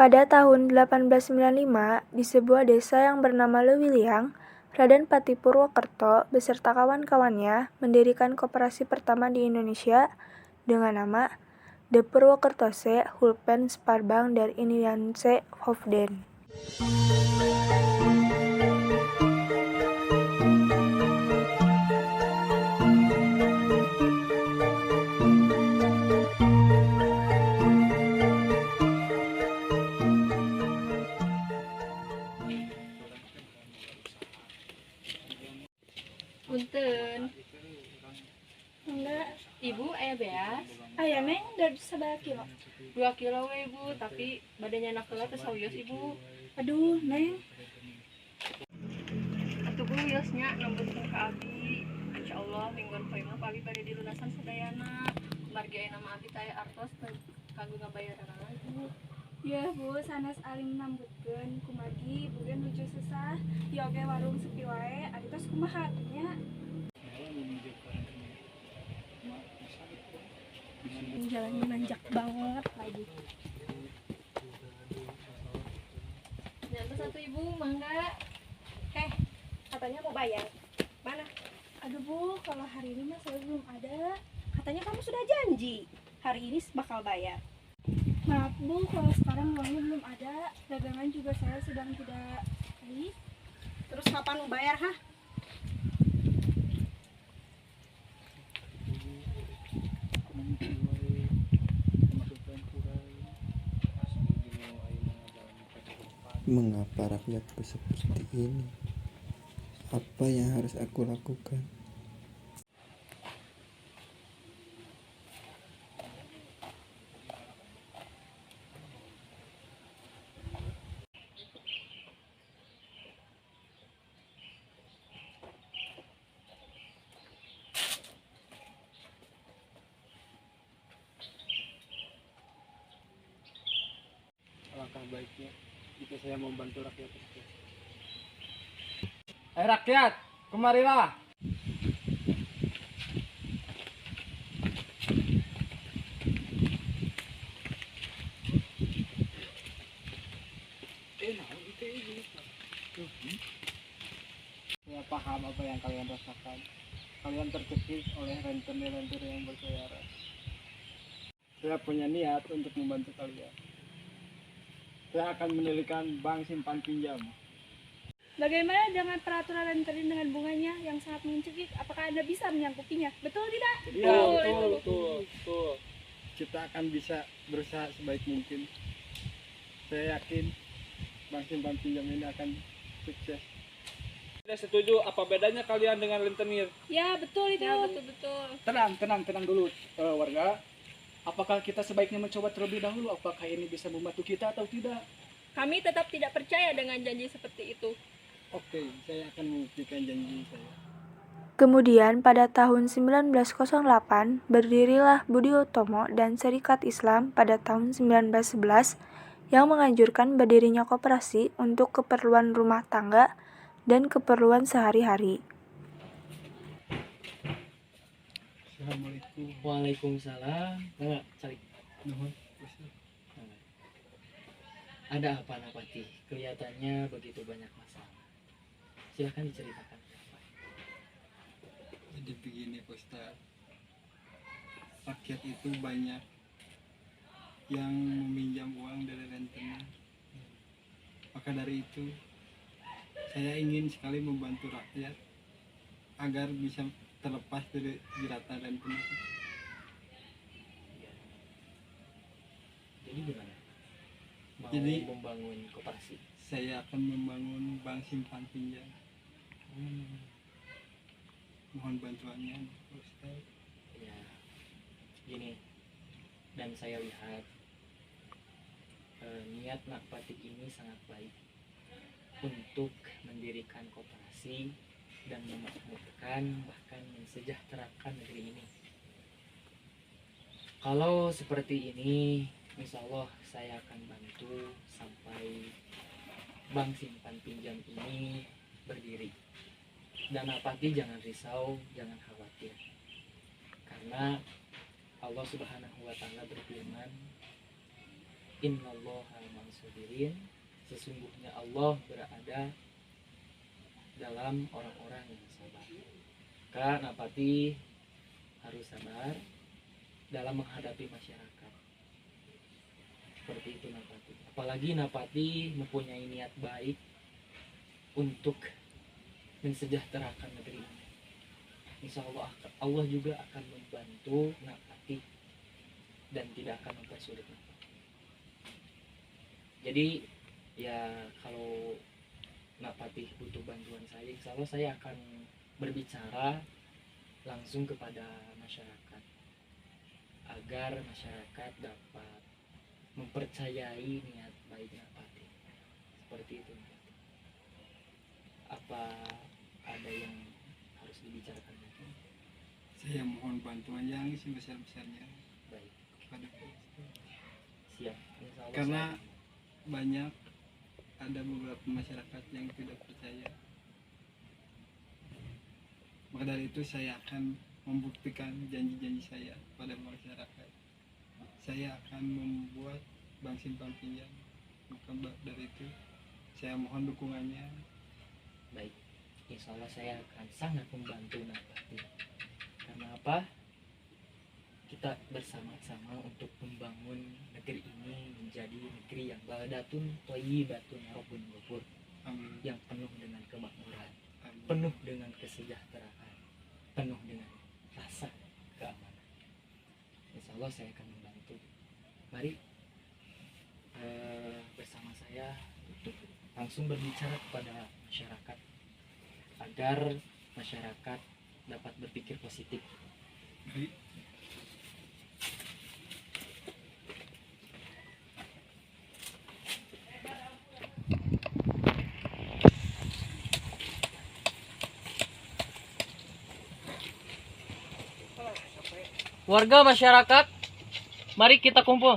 Pada tahun 1895, di sebuah desa yang bernama Lewiliang, Raden Pati Purwokerto beserta kawan-kawannya mendirikan koperasi pertama di Indonesia dengan nama De Purwokertose Hulpen Spaarbank der Inlandse Hoofden. Punten. Enggak, Ibu aya beas? ayah neng dari sebelah kilo. 2 kilo we ibu, tapi badannya anak kelat teh sawios ibu. Aduh, neng, Atuh bu wiosnya nambutkeun ka abi. Insyaallah mingguan poe mah abi bade dilunasan sadayana. Margi aya nama abi teh artos teh kanggo ngabayaran lagi. ya bu, sanes aling nambutkeun kumagi bukan lucu susah. Ya oke warung sepi wae, ari tos kumaha nya? Jalannya nanjak banget lagi. Nyata satu ibu, mangga. Katanya mau bayar. Mana? Aduh bu, kalau hari ini mah saya belum ada. Katanya kamu sudah janji hari ini bakal bayar. Maaf bu, kalau sekarang uangnya belum ada. Dagangan juga saya sedang tidak baik. Terus kapan mau bayar, ha? Mengapa rakyatku seperti ini? Apa yang harus aku lakukan? Alangkah baiknya jika saya membantu rakyat tersebut. Hai rakyat, kemarilah. Saya paham apa yang kalian rasakan. Kalian tercekik oleh rentenir-rentenir yang berkeliaran. Saya punya niat untuk membantu kalian. Saya akan mendirikan bank simpan pinjam. Bagaimana dengan peraturan rentenir dengan bunganya yang sangat mencekik? Apakah Anda bisa menyangkupinya? Betul tidak? Iya, betul. Kita akan bisa berusaha sebaik mungkin. Saya yakin bank simpan pinjam ini akan sukses. Tidak setuju, apa bedanya kalian dengan rentenir? Ya, betul itu. Ya betul-betul. Tenang dulu warga. Apakah kita sebaiknya mencoba terlebih dahulu? Apakah ini bisa membantu kita atau tidak? Kami tetap tidak percaya dengan janji seperti itu. Oke, saya akan membuktikan janji saya. Kemudian pada tahun 1908 berdirilah Budi Utomo dan Serikat Islam pada tahun 1911 yang menganjurkan berdirinya koperasi untuk keperluan rumah tangga dan keperluan sehari-hari. Assalamualaikum. Waalaikumsalam. Enggak, cari. Nuhun. Ada apa Napati? Kelihatannya begitu banyak masalah. Silahkan diceritakan. Jadi begini Pak Ustaz. Rakyat itu banyak yang meminjam uang dari rentenir. Maka dari itu saya ingin sekali membantu rakyat agar bisa terlepas dari jeratan rentenir. Jadi gimana? Mau Jadi membangun koperasi. saya akan membangun bank simpan pinjam. Mohon bantuannya Pak Ustaz. Ya, gini. Dan saya lihat niat Napati ini sangat baik untuk mendirikan koperasi dan memakmurkan bahkan mensejahterakan negeri ini. Kalau seperti ini, insya Allah saya akan bantu sampai bank simpan pinjam ini berdiri. Dan Napati jangan risau, jangan khawatir, karena Allah Subhanahu wa Ta'ala berfirman, Innallaha ma'as-sabirin, sesungguhnya Allah berada dalam orang-orang yang sabar. Maka Napati harus sabar dalam menghadapi masyarakat. Seperti itu Napati. Apalagi Napati mempunyai niat baik untuk mensejahterakan negeri ini. Insya Allah Allah juga akan membantu Napati dan tidak akan mempersulit Napati. Jadi ya kalau Napati butuh bantuan saya, insya Allah saya akan berbicara langsung kepada masyarakat agar masyarakat dapat mempercayai niat baik Napati. Seperti itu Napati. Apa ada yang harus dibicarakan lagi? Saya mohon bantuan yang sebesar-besarnya Baik, kepada Pak. siap. Insya Allah Karena saya- banyak ada beberapa masyarakat yang tidak percaya. Maka dari itu saya akan membuktikan janji-janji saya pada masyarakat. Saya akan membuat bank simpan pinjam. Maka dari itu saya mohon dukungannya. baik. Insya Allah saya akan sangat membantu Napati. Karena apa? Kita bersama-sama untuk membangun negeri ini menjadi negeri yang baldatun thayyibatun rabbun ghafur, Amin. yang penuh dengan kemakmuran, Amin. penuh dengan kesejahteraan, penuh dengan rasa keamanan. Insya Allah saya akan membantu. Mari bersama saya untuk langsung berbicara kepada masyarakat agar masyarakat dapat berpikir positif. Baik. Warga masyarakat, mari kita kumpul.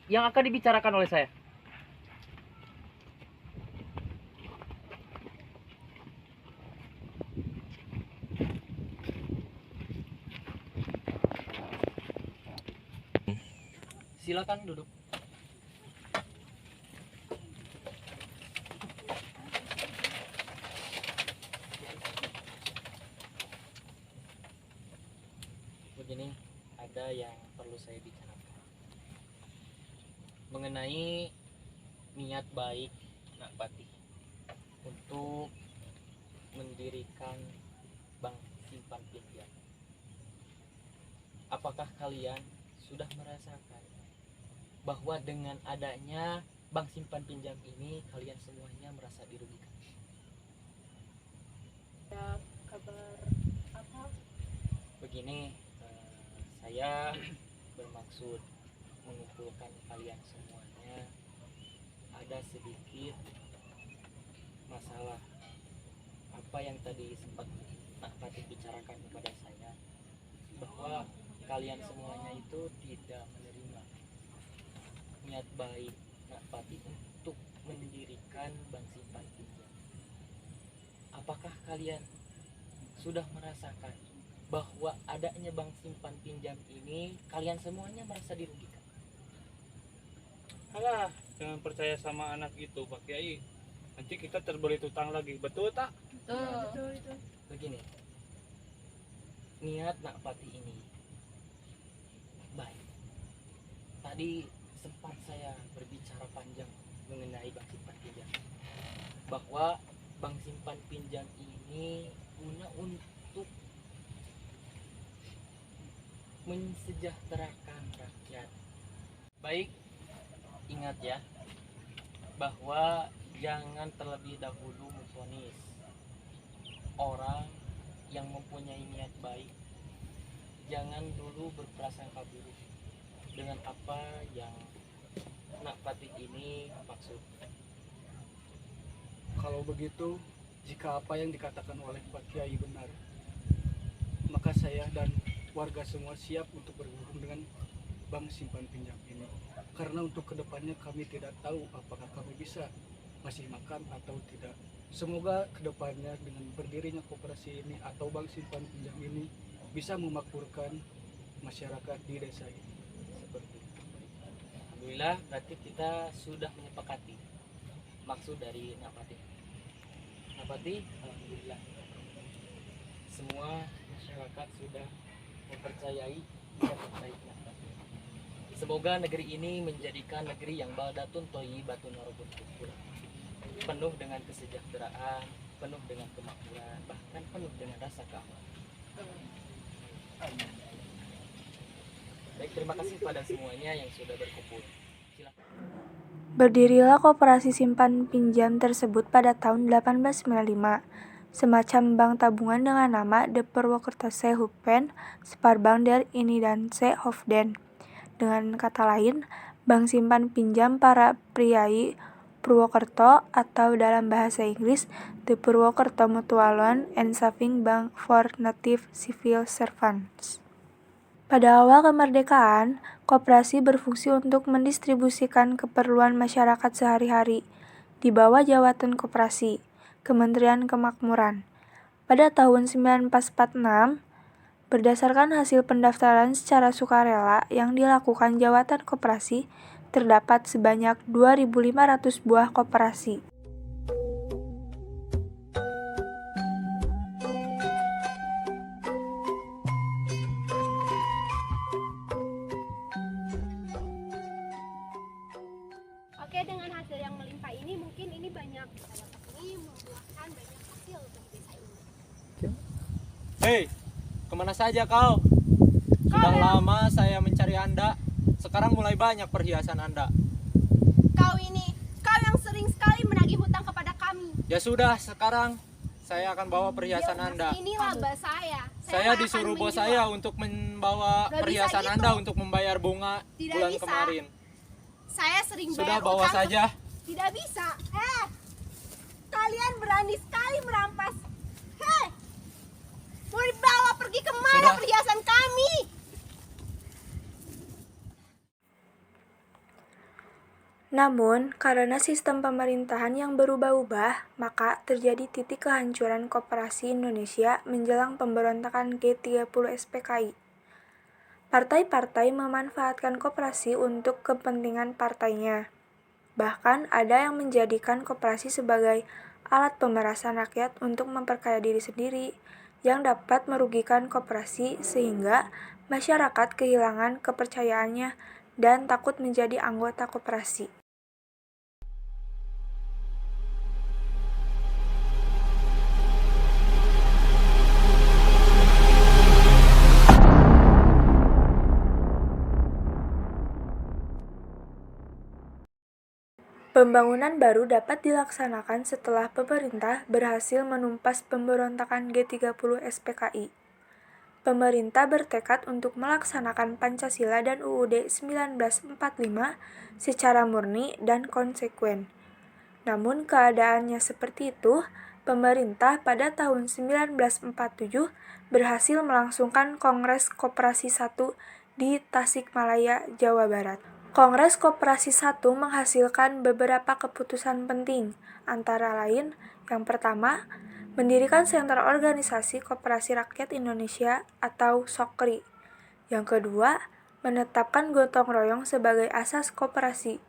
Yang akan dibicarakan oleh saya. Silakan duduk. Begini, ada yang perlu saya bicarakan mengenai niat baik Napati untuk mendirikan bank simpan pinjam. Apakah kalian sudah merasakan bahwa dengan adanya bank simpan pinjam ini kalian semuanya merasa dirugikan? Kabar apa? Begini, saya bermaksud mengumpulkan kalian semuanya. Ada sedikit masalah apa yang tadi sempat Napati bicarakan kepada saya, bahwa kalian semuanya itu tidak menerima niat baik Napati untuk mendirikan bank simpan pinjam. Apakah kalian sudah merasakan bahwa adanya bank simpan pinjam ini kalian semuanya merasa dirugikan? Alah, jangan percaya sama anak itu Pak Kiai. Nanti kita terbelit utang lagi. Betul tak? Betul itu. Begini, niat Napati ini baik. Tadi sempat saya berbicara panjang mengenai bank simpan pinjam, bahwa bank simpan pinjam ini guna untuk mensejahterakan rakyat. Baik, ingat ya, bahwa jangan terlebih dahulu memvonis orang yang mempunyai niat baik. Jangan dulu berprasangka buruk dengan apa yang Napati ini maksud. Kalau begitu, jika apa yang dikatakan oleh Pak Kiai benar, maka saya dan warga semua siap untuk bergabung dengan bank simpan pinjam ini. Karena untuk kedepannya kami tidak tahu apakah kami bisa masih makan atau tidak. Semoga kedepannya dengan berdirinya koperasi ini atau bank simpan pinjam ini bisa memakmurkan masyarakat di desa ini. Seperti itu. Alhamdulillah berarti kita sudah menyepakati maksud dari Napati. Alhamdulillah semua masyarakat sudah mempercayai niat baik Napati. Semoga negeri ini menjadikan negeri yang baldatun thayyibatun warabun ghafur, penuh dengan kesejahteraan, penuh dengan kemakmuran, bahkan penuh dengan rasa keamanan. Baik, terima kasih pada semuanya yang sudah berkumpul. Silakan. Berdirilah koperasi simpan pinjam tersebut pada tahun 1895, semacam bank tabungan dengan nama De Purwokertse Huppen Spaarbank der Innidanse Hoofden. Dengan kata lain, bank simpan pinjam para priai Purwokerto, atau dalam bahasa Inggris The Purwokerto Mutual Loan and Saving Bank for Native Civil Servants. Pada awal kemerdekaan, koperasi berfungsi untuk mendistribusikan keperluan masyarakat sehari-hari di bawah jawatan koperasi, Kementerian Kemakmuran. Pada tahun 1946, berdasarkan hasil pendaftaran secara sukarela yang dilakukan jawatan koperasi, terdapat sebanyak 2.500 buah koperasi. Oke, dengan hasil yang melimpah ini mungkin ini banyak ini membuahkan banyak hasil untuk desa ini. Hei, kemana saja kau? Sudah lama saya mencari Anda. Sekarang mulai banyak perhiasan Anda. Kau yang sering sekali menagih hutang kepada kami. Ya sudah, sekarang saya akan bawa perhiasan Anda. Ini laba saya. Saya akan disuruh bos menjual. saya untuk membawa Gak bisa perhiasan gitu. Anda untuk membayar bunga Tidak bulan bisa. kemarin. Saya sering Sudah bayar bawa utang. saja. Tidak bisa. Kalian berani sekali merampas. Mau dibawa pergi kemana Sudah. perhiasan kami? Namun, karena sistem pemerintahan yang berubah-ubah, maka terjadi titik kehancuran koperasi Indonesia menjelang pemberontakan G30 SPKI. Partai-partai memanfaatkan koperasi untuk kepentingan partainya. Bahkan ada yang menjadikan koperasi sebagai alat pemerasan rakyat untuk memperkaya diri sendiri, yang dapat merugikan koperasi sehingga masyarakat kehilangan kepercayaannya dan takut menjadi anggota koperasi. Pembangunan baru dapat dilaksanakan setelah pemerintah berhasil menumpas pemberontakan G30 SPKI. Pemerintah bertekad untuk melaksanakan Pancasila dan UUD 1945 secara murni dan konsekuen. Namun keadaannya seperti itu, pemerintah pada tahun 1947 berhasil melangsungkan Kongres Koperasi 1 di Tasikmalaya, Jawa Barat. Kongres Koperasi 1 menghasilkan beberapa keputusan penting, antara lain, yang pertama, mendirikan Sentra Organisasi Koperasi Rakyat Indonesia atau SOKRI. Yang kedua, menetapkan gotong royong sebagai asas koperasi.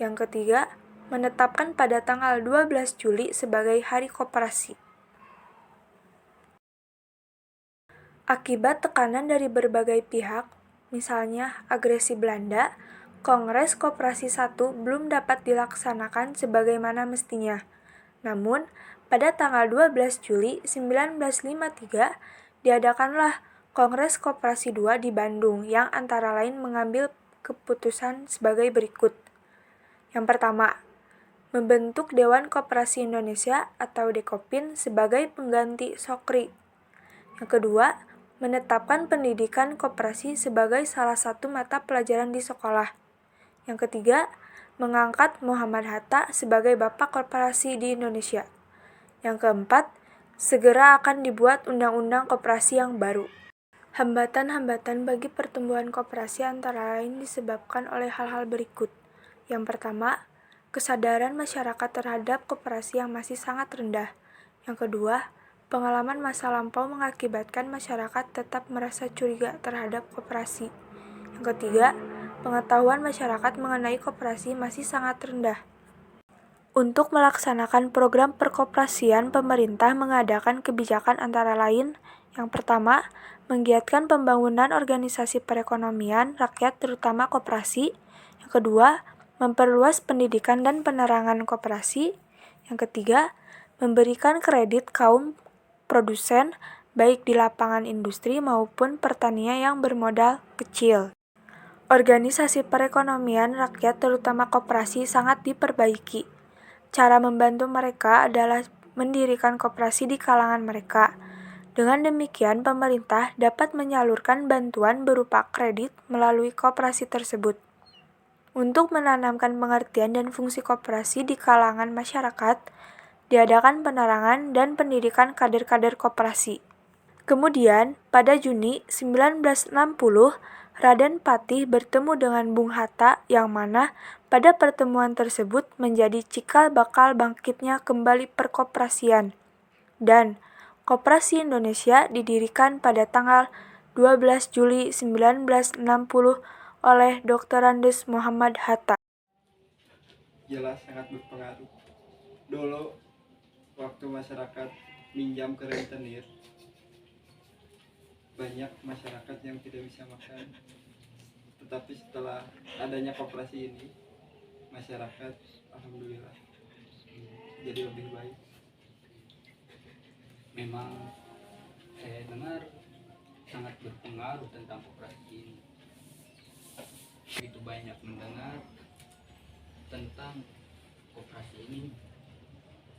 Yang ketiga, menetapkan pada tanggal 12 Juli sebagai Hari Koperasi. Akibat tekanan dari berbagai pihak, misalnya agresi Belanda, Kongres Koperasi 1 belum dapat dilaksanakan sebagaimana mestinya. Namun, pada tanggal 12 Juli 1953, diadakanlah Kongres Koperasi 2 di Bandung yang antara lain mengambil keputusan sebagai berikut. Yang pertama, membentuk Dewan Koperasi Indonesia atau Dekopin sebagai pengganti SOKRI. Yang kedua, menetapkan pendidikan koperasi sebagai salah satu mata pelajaran di sekolah. Yang ketiga, mengangkat Muhammad Hatta sebagai Bapak Koperasi di Indonesia. Yang keempat, segera akan dibuat undang-undang koperasi yang baru. Hambatan-hambatan bagi pertumbuhan koperasi antara lain disebabkan oleh hal-hal berikut. Yang pertama, kesadaran masyarakat terhadap koperasi yang masih sangat rendah. Yang kedua, pengalaman masa lampau mengakibatkan masyarakat tetap merasa curiga terhadap koperasi. Yang ketiga, pengetahuan masyarakat mengenai koperasi masih sangat rendah. Untuk melaksanakan program perkoperasian, pemerintah mengadakan kebijakan antara lain: yang pertama, menggiatkan pembangunan organisasi perekonomian rakyat terutama koperasi. Yang kedua, memperluas pendidikan dan penerangan koperasi. Yang ketiga, memberikan kredit kaum produsen baik di lapangan industri maupun pertanian yang bermodal kecil. Organisasi perekonomian rakyat terutama koperasi sangat diperbaiki. Cara membantu mereka adalah mendirikan koperasi di kalangan mereka. Dengan demikian, pemerintah dapat menyalurkan bantuan berupa kredit melalui koperasi tersebut. Untuk menanamkan pengertian dan fungsi koperasi di kalangan masyarakat, diadakan penerangan dan pendidikan kader-kader koperasi. Kemudian, pada Juni 1960, Raden Patih bertemu dengan Bung Hatta yang mana pada pertemuan tersebut menjadi cikal bakal bangkitnya kembali perkoperasian. Dan Koperasi Indonesia didirikan pada tanggal 12 Juli 1960 oleh Dr. Andes Muhammad Hatta. Jelas sangat berpengaruh. Dulu waktu masyarakat minjam ke rentenir, banyak masyarakat yang tidak bisa makan. Tetapi setelah adanya koperasi ini, masyarakat alhamdulillah jadi lebih baik. Memang saya dengar sangat berpengaruh tentang koperasi ini. Begitu banyak mendengar tentang koperasi ini,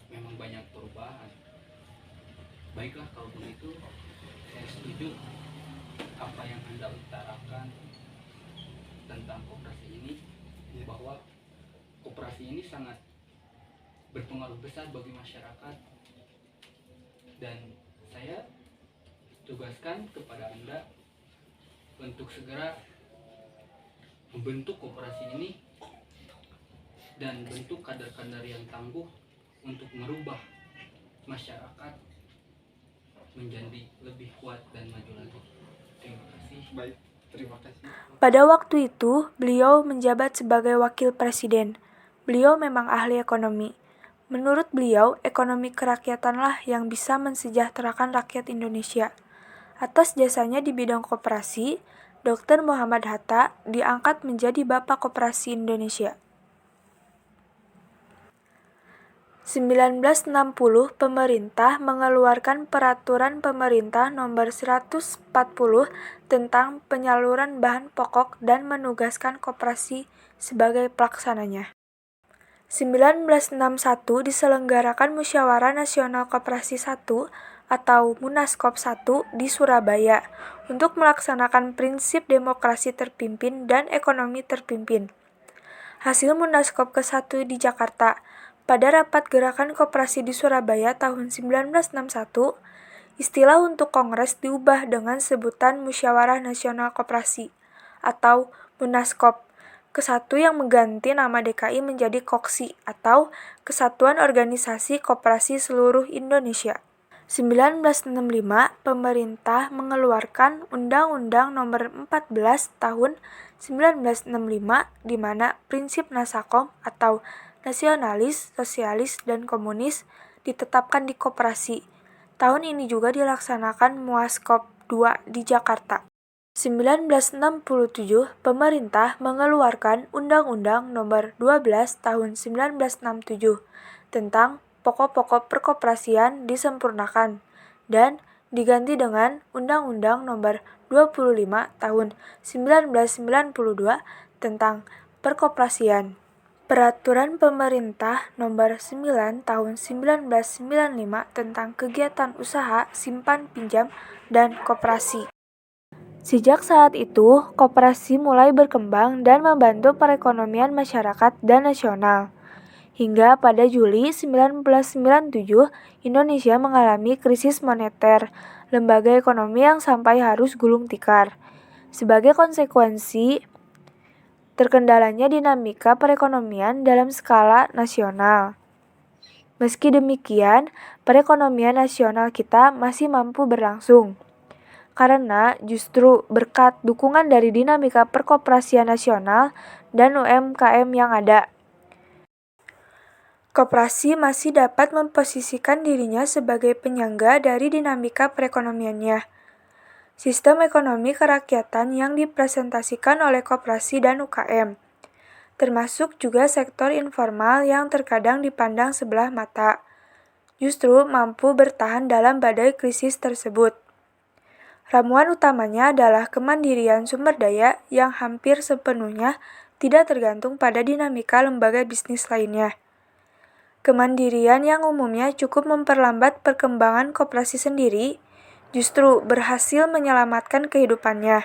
memang banyak perubahan. Baiklah kalau begitu, saya setuju apa yang Anda utarakan tentang koperasi ini, bahwa koperasi ini sangat berpengaruh besar bagi masyarakat, dan saya tugaskan kepada Anda untuk segera membentuk koperasi ini dan bentuk kader-kader yang tangguh untuk merubah masyarakat menjadi lebih kuat dan maju lagi. Terima kasih. Baik, terima kasih. Pada waktu itu, beliau menjabat sebagai wakil presiden. Beliau memang ahli ekonomi. Menurut beliau, ekonomi kerakyatanlah yang bisa mensejahterakan rakyat Indonesia. Atas jasanya di bidang koperasi, Dr. Muhammad Hatta diangkat menjadi Bapak Koperasi Indonesia. 1960, pemerintah mengeluarkan Peraturan Pemerintah Nomor 140 tentang penyaluran bahan pokok dan menugaskan koperasi sebagai pelaksananya. 1961 diselenggarakan Musyawarah Nasional Koperasi 1 atau Munaskop 1 di Surabaya untuk melaksanakan prinsip demokrasi terpimpin dan ekonomi terpimpin. Hasil Munaskop ke-1 di Jakarta. Pada rapat Gerakan Koperasi di Surabaya tahun 1961, istilah untuk kongres diubah dengan sebutan Musyawarah Nasional Koperasi atau Munaskop ke-1 yang mengganti nama DKI menjadi KOKSI atau Kesatuan Organisasi Koperasi Seluruh Indonesia. 1965, pemerintah mengeluarkan Undang-Undang Nomor 14 Tahun 1965 di mana prinsip Nasakom atau nasionalis, sosialis, dan komunis ditetapkan di koperasi. Tahun ini juga dilaksanakan Muaskop 2 di Jakarta. 1967, pemerintah mengeluarkan Undang-Undang Nomor 12 Tahun 1967 tentang pokok-pokok perkoperasian disempurnakan dan diganti dengan Undang-Undang Nomor 25 Tahun 1992 tentang perkoperasian. Peraturan Pemerintah Nomor 9 Tahun 1995 tentang kegiatan usaha, simpan pinjam, dan koperasi. Sejak saat itu, koperasi mulai berkembang dan membantu perekonomian masyarakat dan nasional. Hingga pada Juli 1997, Indonesia mengalami krisis moneter, lembaga ekonomi yang sampai harus gulung tikar. Sebagai konsekuensi, terkendalanya dinamika perekonomian dalam skala nasional. Meski demikian, perekonomian nasional kita masih mampu berlangsung. Karena justru berkat dukungan dari dinamika perkoperasian nasional dan UMKM yang ada, koperasi masih dapat memposisikan dirinya sebagai penyangga dari dinamika perekonomiannya. Sistem ekonomi kerakyatan yang dipresentasikan oleh koperasi dan UKM, termasuk juga sektor informal yang terkadang dipandang sebelah mata, justru mampu bertahan dalam badai krisis tersebut. Ramuan utamanya adalah kemandirian sumber daya yang hampir sepenuhnya tidak tergantung pada dinamika lembaga bisnis lainnya. Kemandirian yang umumnya cukup memperlambat perkembangan koperasi sendiri, justru berhasil menyelamatkan kehidupannya,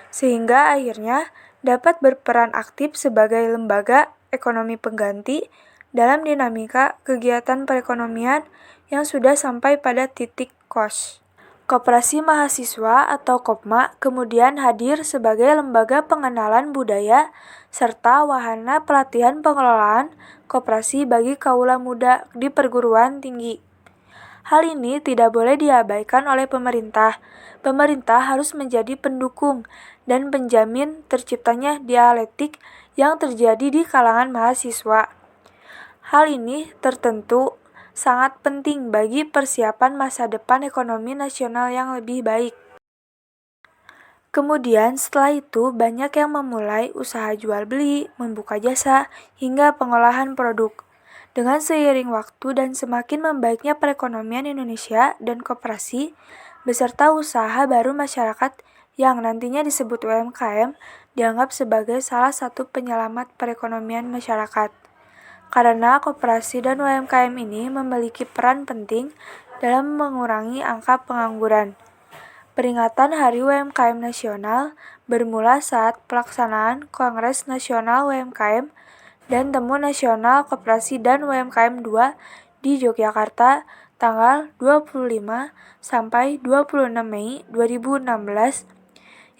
sehingga akhirnya dapat berperan aktif sebagai lembaga ekonomi pengganti dalam dinamika kegiatan perekonomian yang sudah sampai pada titik kos. Koperasi Mahasiswa atau Kopma kemudian hadir sebagai lembaga pengenalan budaya serta wahana pelatihan pengelolaan koperasi bagi kaula muda di perguruan tinggi. Hal ini tidak boleh diabaikan oleh pemerintah. Pemerintah harus menjadi pendukung dan penjamin terciptanya dialektik yang terjadi di kalangan mahasiswa. Hal ini tertentu sangat penting bagi persiapan masa depan ekonomi nasional yang lebih baik. Kemudian setelah itu banyak yang memulai usaha jual beli, membuka jasa, hingga pengolahan produk. Dengan seiring waktu dan semakin membaiknya perekonomian Indonesia dan koperasi, beserta usaha baru masyarakat yang nantinya disebut UMKM, dianggap sebagai salah satu penyelamat perekonomian masyarakat. Karena koperasi dan UMKM ini memiliki peran penting dalam mengurangi angka pengangguran. Peringatan Hari UMKM Nasional bermula saat pelaksanaan Kongres Nasional UMKM dan Temu Nasional Koperasi dan UMKM 2 di Yogyakarta tanggal 25 sampai 26 Mei 2016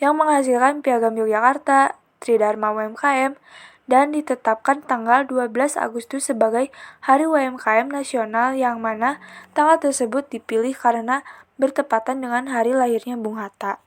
yang menghasilkan Piagam Yogyakarta, Tridharma UMKM, dan ditetapkan tanggal 12 Agustus sebagai Hari UMKM Nasional yang mana tanggal tersebut dipilih karena bertepatan dengan hari lahirnya Bung Hatta.